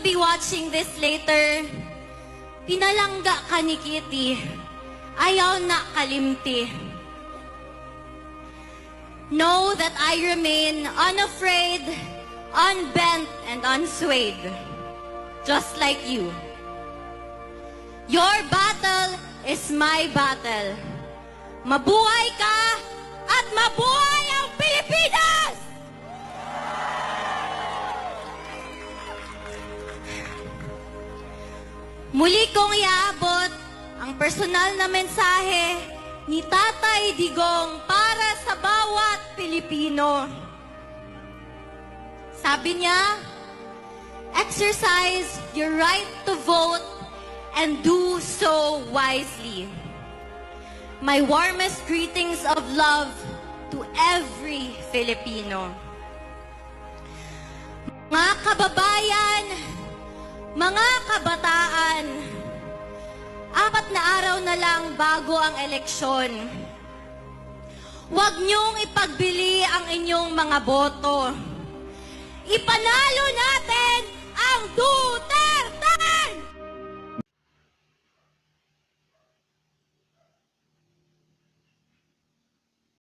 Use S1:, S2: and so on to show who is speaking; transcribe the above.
S1: be watching this later, pinalangga ka ni Kitty, ayaw na kalimti. Know that I remain unafraid, unbent, and unswayed, just like you. Your battle is my battle. Mabuhay ka at mabuhay ang Pilipinas! Muli kong iaabot ang personal na mensahe ni Tatay Digong para sa bawat Pilipino. Sabi niya, exercise your right to vote and do so wisely. My warmest greetings of love to every Filipino. Mga kababayan, mga kabataan, 4 na araw na lang bago ang eleksyon. Huwag niyong ipagbili ang inyong mga boto. Ipanalo natin ang Duterte!